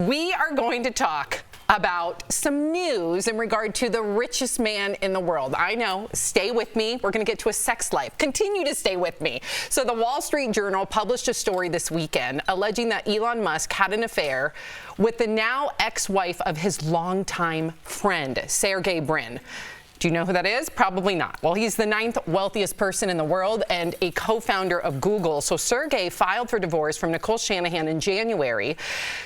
We are going to talk about some news in regard to the richest man in the world. I know, stay with me. We're going to get to a sex life. Continue to stay with me. So the Wall Street Journal published a story this weekend alleging that Elon Musk had an affair with the now ex-wife of his longtime friend, Sergey Brin. Do you know who that is? Probably not. Well, he's the 9th wealthiest person in the world and a co-founder of Google. So Sergey filed for divorce from Nicole Shanahan in January,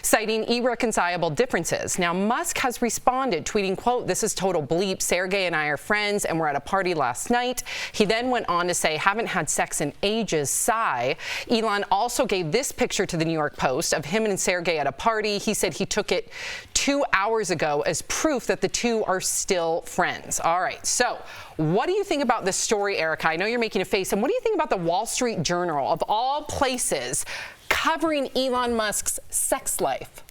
citing irreconcilable differences. Now, Musk has responded, tweeting, quote, "This is total bleep. Sergey and I are friends and we're at a party last night." He then went on to say, "Haven't had sex in ages, sigh." Elon also gave this picture to the New York Post of him and Sergey at a party. He said he took it 2 hours ago as proof that the two are still friends. All right, so what do you think about this story, Erica? I know you're making a face. And what do you think about the Wall Street Journal, of all places, covering Elon Musk's sex life?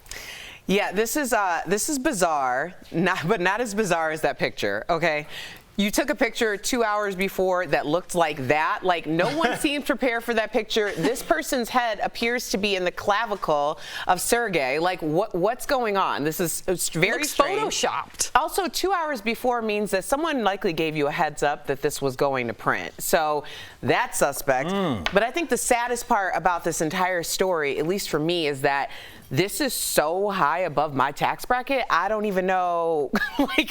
Yeah, this is bizarre, but not as bizarre as that picture, okay? You took a picture 2 hours before that looked like that. Like, no one seemed prepared for that picture. This person's head appears to be in the clavicle of Sergey. Like, what's going on? This is very strange. Photoshopped. Also, 2 hours before means that someone likely gave you a heads up that this was going to print. So that's suspect. But I think the saddest part about this entire story, at least for me, is that this is so high above my tax bracket, I don't even know,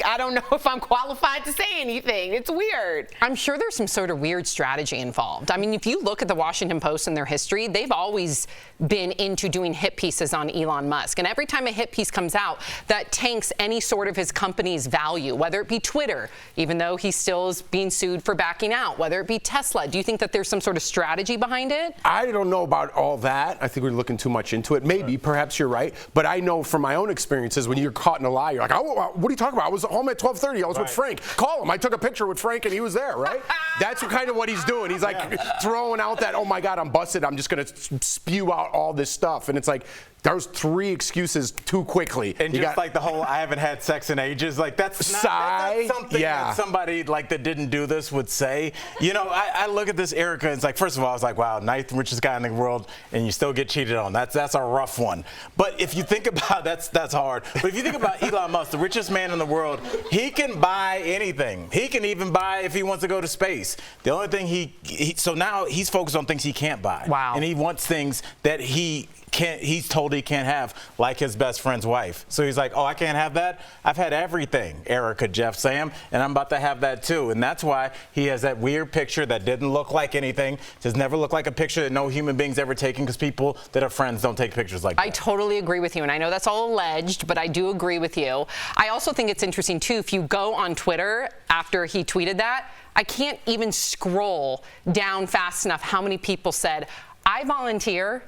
I don't know if I'm qualified to say anything. It's weird. I'm sure there's some sort of weird strategy involved. I mean, if you look at the Washington Post and their history, they've always been into doing hit pieces on Elon Musk. And every time a hit piece comes out, that tanks any sort of his company's value, whether it be Twitter, even though he still is being sued for backing out, whether it be Tesla. Do you think that there's some sort of strategy behind it? I don't know about all that. I think we're looking too much into it. Maybe, perhaps you're right. But I know from my own experiences, when you're caught in a lie, you're like, oh, what are you talking about? I was home at 12:30. I was with Frank. Call him. I took a picture with Frank and he was there, right? That's kind of what he's doing. He's like throwing out that, oh my God, I'm busted. I'm just going to spew out all this stuff. And it's like, there's 3 excuses too quickly. And just like the whole I haven't had sex in ages, like that's not something that somebody like that didn't do this would say. You know, I look at this, Erica, and it's like, first of all, I was like, wow, 9th richest guy in the world, and you still get cheated on. That's a rough one. But if you think about that's hard. But if you think about Elon Musk, the richest man in the world, he can buy anything. He can even buy if he wants to go to space. The only thing so now he's focused on things he can't buy. Wow. And he wants things that he's told he can't have, like his best friend's wife. So he's like, oh, I can't have that? I've had everything, Erica, Jeff, Sam, and I'm about to have that too. And that's why he has that weird picture that didn't look like anything, just never looked like a picture that no human being's ever taken, because people that are friends don't take pictures like that. I totally agree with you, and I know that's all alleged, but I do agree with you. I also think it's interesting, too, if you go on Twitter after he tweeted that, I can't even scroll down fast enough how many people said, I volunteer.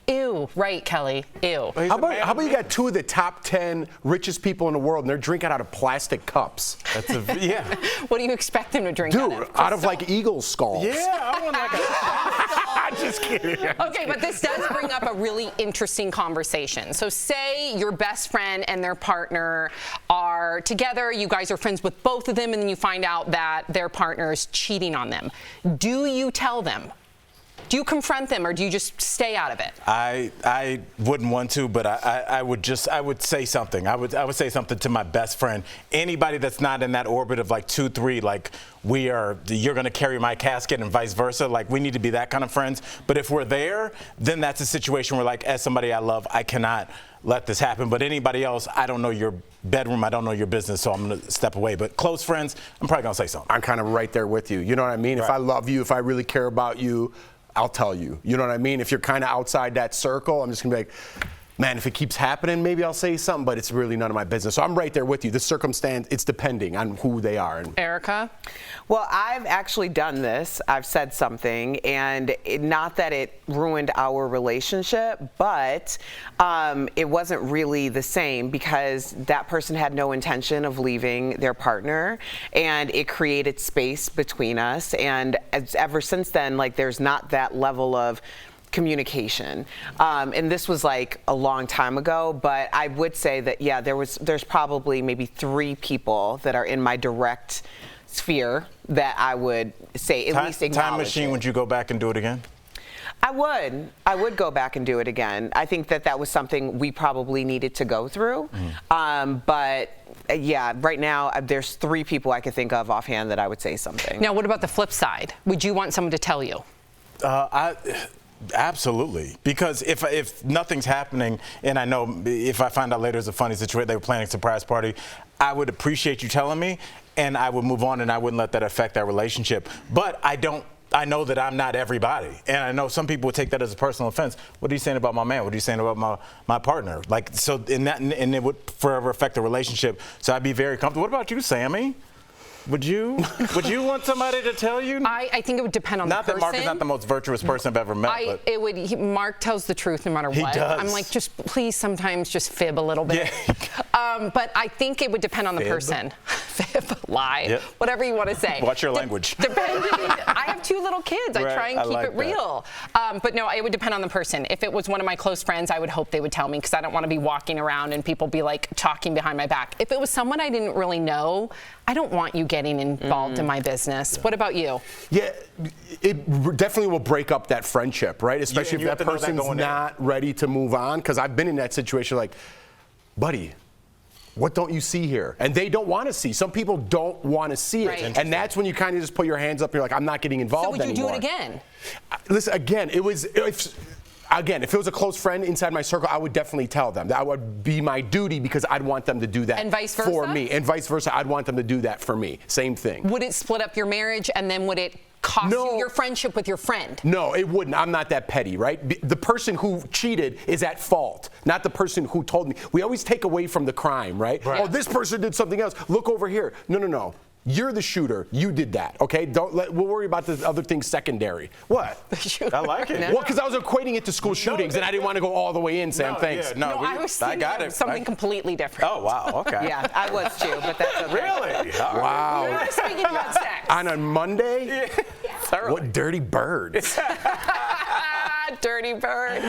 Ew, right, Kelly, ew. How about you got 2 of the top 10 richest people in the world and they're drinking out of plastic cups? That's yeah. What do you expect them to drink out of like eagle skulls. Yeah, I want like a... Just kidding. Okay, but this does bring up a really interesting conversation. So say your best friend and their partner are together, you guys are friends with both of them, and then you find out that their partner is cheating on them. Do you tell them? Do you confront them, or do you just stay out of it? I wouldn't want to, but I would say something. I would say something to my best friend. Anybody that's not in that orbit of like 2, 3, like you're gonna carry my casket and vice versa. Like, we need to be that kind of friends. But if we're there, then that's a situation where, like, as somebody I love, I cannot let this happen. But anybody else, I don't know your bedroom, I don't know your business, so I'm gonna step away. But close friends, I'm probably gonna say something. I'm kind of right there with you. You know what I mean? Right. If I love you, if I really care about you, I'll tell you. You know what I mean? If you're kind of outside that circle, I'm just going to be like, man, if it keeps happening, maybe I'll say something, but it's really none of my business. So I'm right there with you. The circumstance, it's depending on who they are. Erica? Well, I've actually done this. I've said something, and not that it ruined our relationship, but it wasn't really the same, because that person had no intention of leaving their partner, and it created space between us. And ever since then, like, there's not that level of communication, and this was like a long time ago, but I would say that, yeah, there's probably maybe 3 people that are in my direct sphere that I would say at least acknowledge Time machine, it. would you go back and do it again? I would go back and do it again. I think that was something we probably needed to go through. But yeah, right now there's 3 people I could think of offhand that I would say something. Now, what about the flip side? Would you want someone to tell you? Absolutely, because if nothing's happening, and I know if I find out later it's a funny situation, they were planning a surprise party, I would appreciate you telling me, and I would move on, and I wouldn't let that affect our relationship. But I know that I'm not everybody, and I know some people would take that as a personal offense. What are you saying about my man? What are you saying about my partner? Like, so and it would forever affect the relationship. So I'd be very comfortable. What about you, Sammy? Would you want somebody to tell you? I think it would depend on the person. Not that Mark is not the most virtuous person I've ever met. Mark tells the truth no matter what. He does. I'm like, just please sometimes just fib a little bit. Yeah. But I think it would depend on the person. Fib, lie, whatever you want to say. Watch your language. Depending, I have 2 little kids. I try and keep it real. But no, it would depend on the person. If it was one of my close friends, I would hope they would tell me because I don't want to be walking around and people be like talking behind my back. If it was someone I didn't really know, I don't want you getting involved in my business. What about you? Yeah, it definitely will break up that friendship, right? Especially if that person's not ready to move on. Because I've been in that situation like, buddy, what don't you see here? And they don't want to see. Some people don't want to see it. Right. And that's when you kind of just put your hands up and you're like, I'm not getting involved anymore. So would you do it again? Listen, again, if it was a close friend inside my circle, I would definitely tell them. That would be my duty because I'd want them to do that and vice versa? for me. And vice versa, I'd want them to do that for me. Same thing. Would it split up your marriage and then would it cost you your friendship with your friend? No, it wouldn't. I'm not that petty, right? The person who cheated is at fault, not the person who told me. We always take away from the crime, right? Oh, this person did something else. Look over here. No. You're the shooter. You did that, okay? We'll worry about the other things secondary. What? I like it. Well, because I was equating it to school shootings, and I didn't want to go all the way in, Sam. Thanks. I was thinking of something completely different. Oh, wow, okay. Yeah, I was too, but that's okay. Really? Wow. We were speaking about sex. On a Monday? Yeah. What dirty birds. Dirty bird.